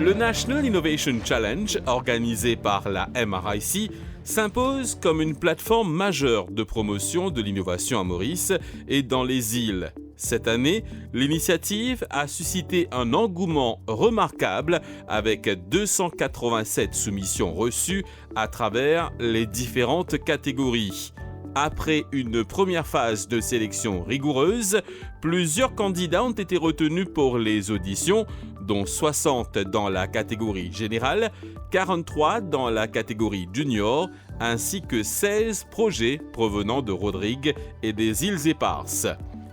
Le National Innovation Challenge, organisé par la MRIC, s'impose comme une plateforme majeure de promotion de l'innovation à Maurice et dans les îles. Cette année, l'initiative a suscité un engouement remarquable avec 287 soumissions reçues à travers les différentes catégories. Après une première phase de sélection rigoureuse, plusieurs candidats ont été retenus pour les auditions, dont 60 dans la catégorie générale, 43 dans la catégorie junior, ainsi que 16 projets provenant de Rodrigue et des îles Éparses.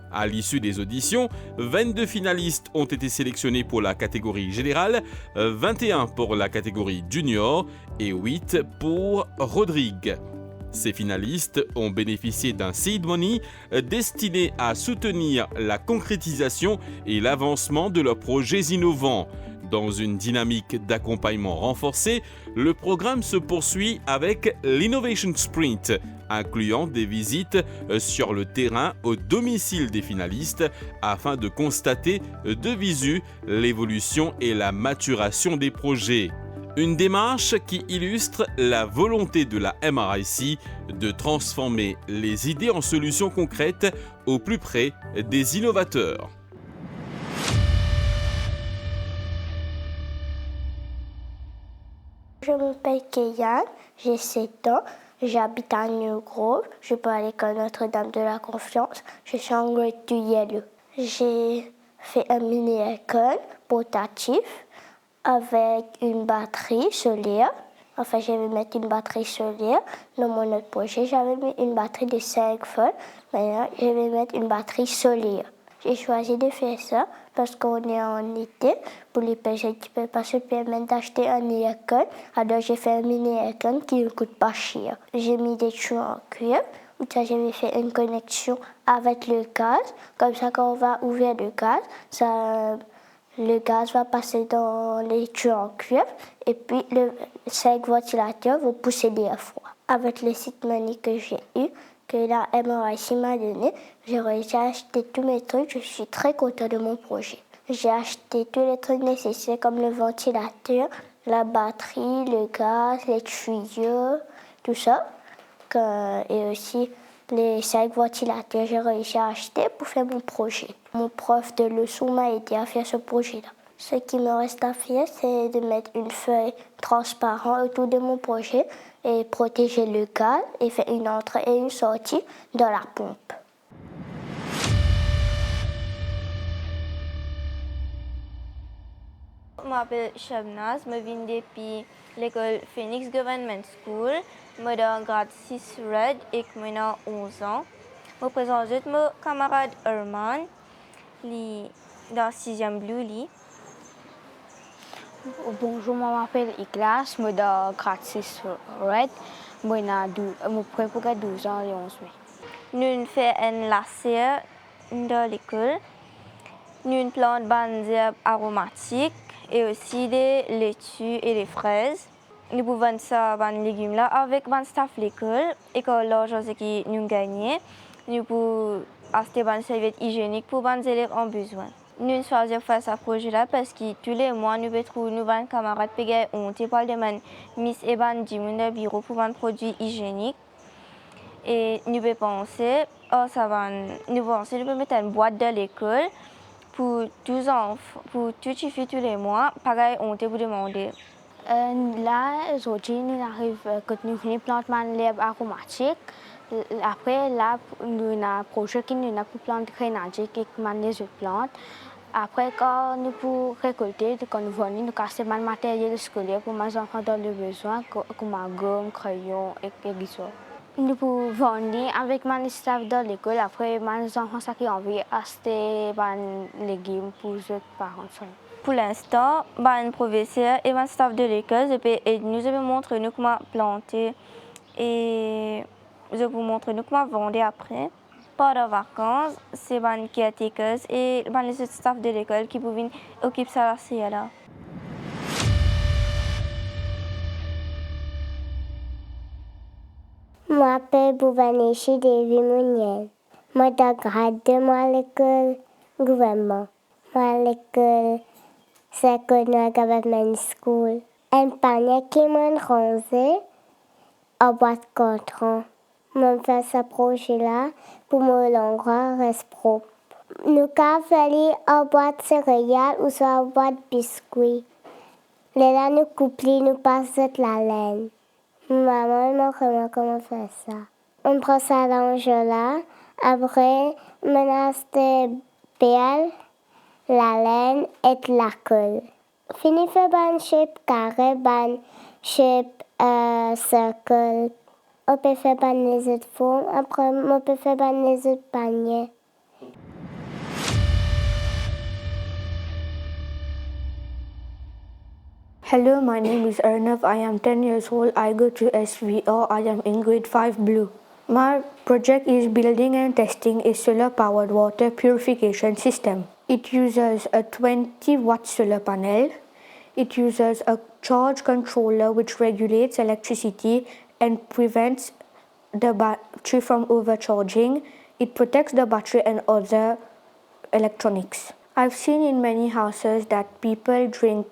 À l'issue des auditions, 22 finalistes ont été sélectionnés pour la catégorie générale, 21 pour la catégorie junior et 8 pour Rodrigue. Ces finalistes ont bénéficié d'un seed money destiné à soutenir la concrétisation et l'avancement de leurs projets innovants. Dans une dynamique d'accompagnement renforcée, le programme se poursuit avec l'Innovation Sprint, incluant des visites sur le terrain au domicile des finalistes afin de constater de visu l'évolution et la maturation des projets. Une démarche qui illustre la volonté de la MRIC de transformer les idées en solutions concrètes au plus près des innovateurs. Je m'appelle Kéyan, j'ai 7 ans, j'habite à New Grove, je peux à l'école Notre-Dame de la Confiance, je suis en grade 2 yellow. J'ai fait un mini-école portatif avec une batterie solaire. Enfin, je vais mettre une batterie solaire. Dans mon autre projet, j'avais mis une batterie de 5 volts. Maintenant, je vais mettre une batterie solaire. J'ai choisi de faire ça parce qu'on est en été. Pour les personnes qui ne peuvent pas se permettre d'acheter un aircon, alors j'ai fait un mini-aircon qui ne coûte pas cher. J'ai mis des tuyaux en cuivre. Où ça, j'avais fait une connexion avec le gaz. Comme ça, quand on va ouvrir le gaz, le gaz va passer dans les tuyaux en cuivre et puis les 5 ventilateurs vont pousser l'air froid. Avec le seed money que j'ai eu, que la MRIC m'a donné, j'ai réussi à acheter tous mes trucs. Je suis très contente de mon projet. J'ai acheté tous les trucs nécessaires comme le ventilateur, la batterie, le gaz, les tuyaux, tout ça. Et aussi les 5 ventilateurs, j'ai réussi à acheter pour faire mon projet. Mon prof de leçon m'a aidé à faire ce projet-là. Ce qui me reste à faire, c'est de mettre une feuille transparente autour de mon projet et protéger le gaz et faire une entrée et une sortie dans la pompe. Je m'appelle Shabnaz, je viens depuis l'école Phoenix Government School. Je suis en grade 6 Red et je suis 11 ans. Je présente mon camarade Herman, dans 6e Blue. Bonjour, je m'appelle Iklas, je suis dans grade 6 Red. Je suis pour 12 ans et 11 mai. Nous faisons un lacet dans l'école. Nous plantons des herbes aromatiques et aussi des laitues et des fraises. Nous pouvons vendre ça des légumes là avec des staff de l'école. Et quand l'argent qui nous gagnons, nous pouvons acheter des serviettes hygiéniques pour les élèves en besoin. Nous choisissons faire ce projet-là parce que tous les mois, nous trouvons nos camarades qui ont été par des miss et des bureau pour des produits hygiéniques. Et nous pensons, nous pouvons mettre une boîte dans l'école pour 12 ans, pour tout chiffrer tous les mois, pareil, on te vous demander. Là, aujourd'hui, nous arrivons quand nous venons planter des herbes aromatiques. Après, là, nous avons un projet qui nous a pour planter grenadier et les autres plantes. Après, quand nous pouvons récolter, quand nous venons, nous cassons le matériel scolaire pour les enfants dans le besoin, comme gomme, crayon et guisson. Nous pouvons vendre avec les staff dans l'école. Après, les enfants qui ont envie d'acheter des légumes pour les parents. Pour l'instant, les professeurs et les staff de l'école nous ont montré comment planter et je vous montre comment vendre après. Pendant les vacances, c'est les caretakers et les staff de l'école qui peuvent occuper ça là. Je m'appelle Bouvaneshi Devi Mouniel. Je suis dans grade 2 à l'école gouvernement. Je suis à l'école Second government school. Un panier qui m'a rangé à boîte 4 ans. Je fais ce projet-là pour que l'endroit reste propre. Nous avons fait à boîte céréales ou soit à boîte biscuits. Là, nous couplons, nous passons la laine. Maman m'a dit comment faire ça. On prend ça là. Après, on a des pelles, la laine et la colle. Fini fait ban shape carré, ban shape circle. On peut faire ban les autres formes. Après, on peut faire ban les autres paniers. Hello, my name is Arnav. I am 10 years old. I go to SVO. I am in grade 5 blue. My project is building and testing a solar-powered water purification system. It uses a 20-watt solar panel. It uses a charge controller which regulates electricity and prevents the battery from overcharging. It protects the battery and other electronics. I've seen in many houses that people drink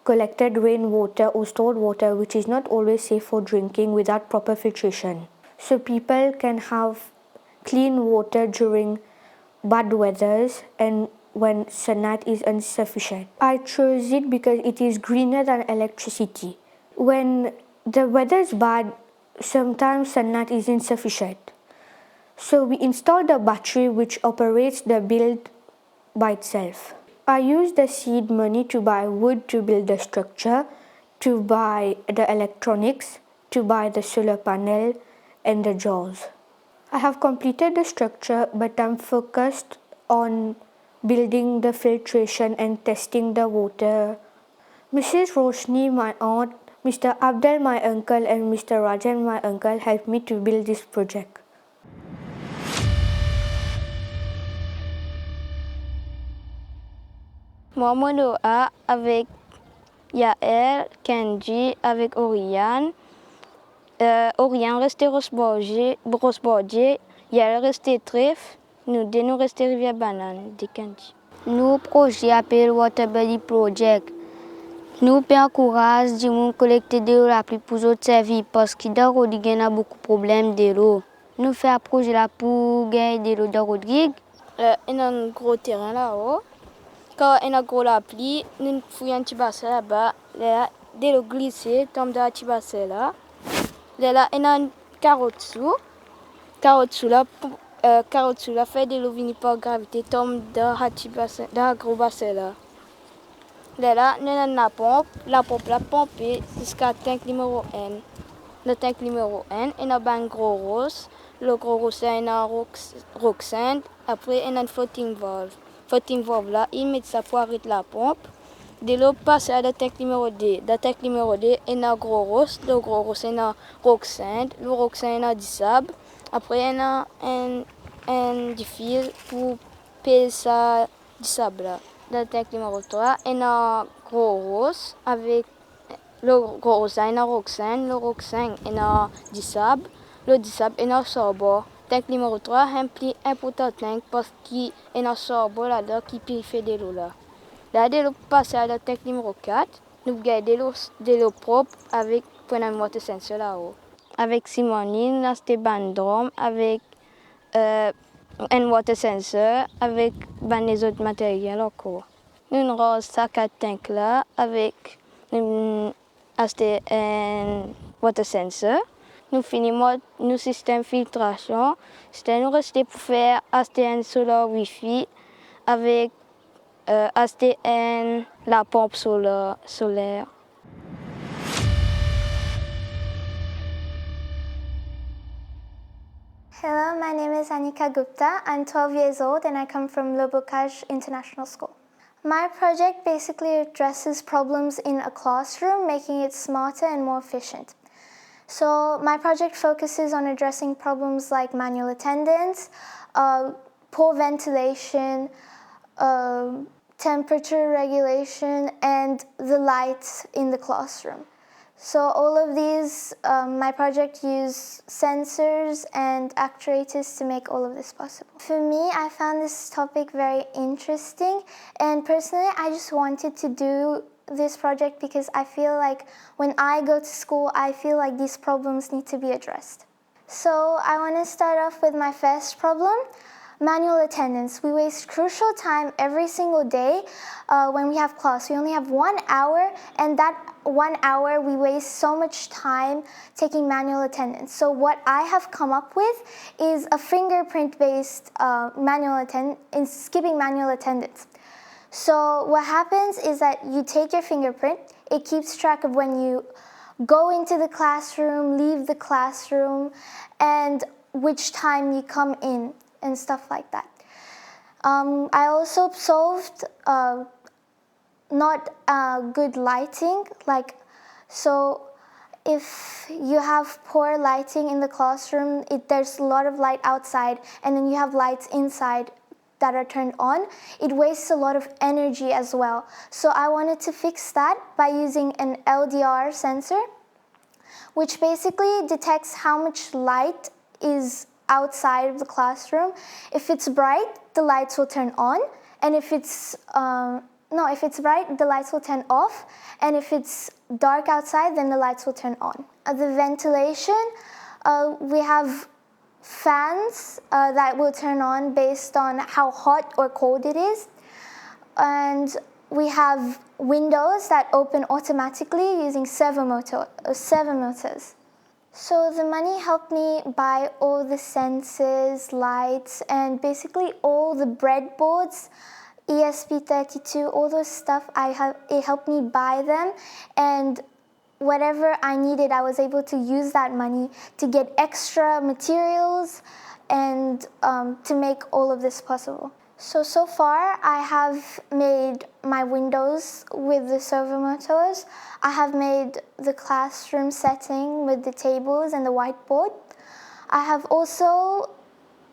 collected rainwater or stored water, which is not always safe for drinking without proper filtration. So people can have clean water during bad weathers and when sunlight is insufficient. I chose it because it is greener than electricity. When the weather is bad, sometimes sunlight is insufficient. So we installed a battery which operates the build by itself. I used the seed money to buy wood to build the structure, to buy the electronics, to buy the solar panel and the jaws. I have completed the structure, but I'm focused on building the filtration and testing the water. Mrs. Roshni, my aunt, Mr. Abdel, my uncle, and Mr. Rajan, my uncle, helped me to build this project. Moi, mon A avec Yael, Kenji, avec Oriane. Oriane restait Rosbordier, Yael restait Trèfle, nous deux nous restait Rivière Banane, de Kenji. Nous projet appelé Waterbelly Project. Nous encourageons les gens à collecter de l'eau la plus pour autres services parce qu'il y a beaucoup de problèmes de l'eau. Nous faisons un projet là pour gagner de l'eau de Rodrigue. Il y a un gros terrain là-haut. Quand il y a un gros la pluie, nous fouillons un petit bassin là-bas. Là, de l'eau glissée tombe dans un petit bassin là. Là, il y a une carotte sous. Carotte sous là fait de l'eau venue par gravité tombe dans un petit bassin, dans un gros bassin là. Là, il y a une pompe. La pompe la pompée jusqu'à le tank numéro 1. Le tank numéro 1, il y a un gros rose. Le gros rose, il y a un roxane. Après, il y a une floating valve. Floating valve là, il met ça pour arrêter la pompe. De l'eau passe à la tank numéro 2. Dans le tank numéro 2, il y a un gros rose. Le gros rose, il y a un roxane. Le roxane, il y a du sable. Après, il y a un fil pour peser ça du sable là. Dans le tank numéro 3, il y a un gros rose avec le gros rose, il y a un roxane. Le roxane, il y a du sable. Le du sable, il y a un sorbet. Tank numéro 3 est un important tank parce qu'il y a un sorbet là-dedans qui purifie de l'eau là. Là, de l'eau passe à la tank numéro 4. Nous gagnons de l'eau propre avec un water sensor là-haut. Avec Simonine, là, c'était un drum avec un water sensor avec les autres matériels encore. Nous avons ça 4 tanks là avec un water sensor. Nous finissons nos système filtration. Nous restons pour faire un solar Wi-Fi avec la pompe solaire. Hello, my name is Anika Gupta. I'm 12 years old and I come from Le Bocage International School. My project basically addresses problems in a classroom, making it smarter and more efficient. So my project focuses on addressing problems like manual attendance, poor ventilation, temperature regulation, and the lights in the classroom. So all of these, my project used sensors and actuators to make all of this possible. For me, I found this topic very interesting, and personally, I just wanted to do this project because I feel like when I go to school, I feel like these problems need to be addressed. So I want to start off with my first problem. Manual attendance. We waste crucial time every single day when we have class. We only have 1 hour, and that 1 hour we waste so much time taking manual attendance. So what I have come up with is a fingerprint-based skipping manual attendance. So what happens is that you take your fingerprint, it keeps track of when you go into the classroom, leave the classroom, and which time you come in, and stuff like that. I also solved not good lighting. So if you have poor lighting in the classroom, there's a lot of light outside, and then you have lights inside that are turned on, it wastes a lot of energy as well. So I wanted to fix that by using an LDR sensor, which basically detects how much light is outside of the classroom. If it's bright, the lights will turn on, and if it's bright, the lights will turn off, and if it's dark outside, then the lights will turn on. The ventilation, we have fans that will turn on based on how hot or cold it is, and we have windows that open automatically using servo motors. So the money helped me buy all the sensors, lights, and basically all the breadboards, ESP32, all those stuff. It helped me buy them, and whatever I needed, I was able to use that money to get extra materials and to make all of this possible. So far, I have made my windows with the servo motors. I have made the classroom setting with the tables and the whiteboard. I have also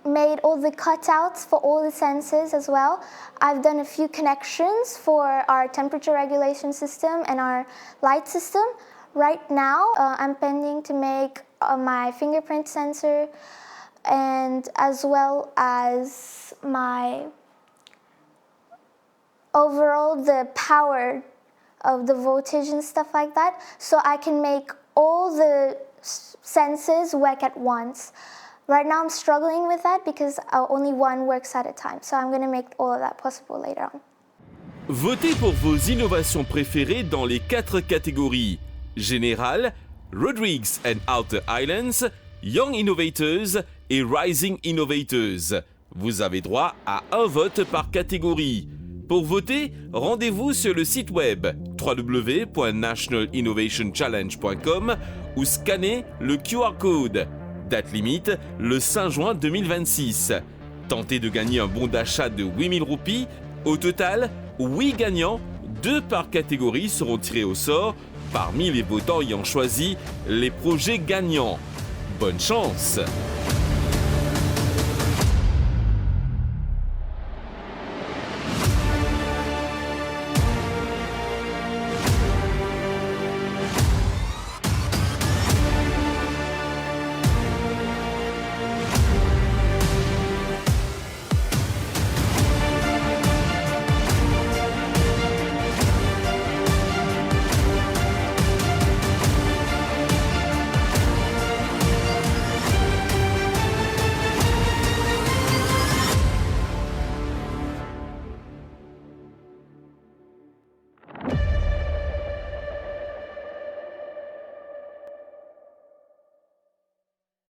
made all the cutouts for all the sensors as well. I've done a few connections for our temperature regulation system and our light system. Right now, I'm pending to make my fingerprint sensor, and as well as my overall the power of the voltage and stuff like that, so I can make all the sensors work at once. Right now I'm struggling with that because only one works at a time, so I'm going to make all of that possible later on. Votez pour vos innovations préférées dans les 4 catégories: Général, Rodrigues and Outer Islands, Young Innovators et Rising Innovators. Vous avez droit à un vote par catégorie. Pour voter, rendez-vous sur le site web www.nationalinnovationchallenge.com ou scannez le QR code. Date limite, le 5 juin 2026. Tentez de gagner un bon d'achat de 8000 roupies. Au total, 8 gagnants, 2 par catégorie, seront tirés au sort parmi les votants ayant choisi les projets gagnants. Bonne chance!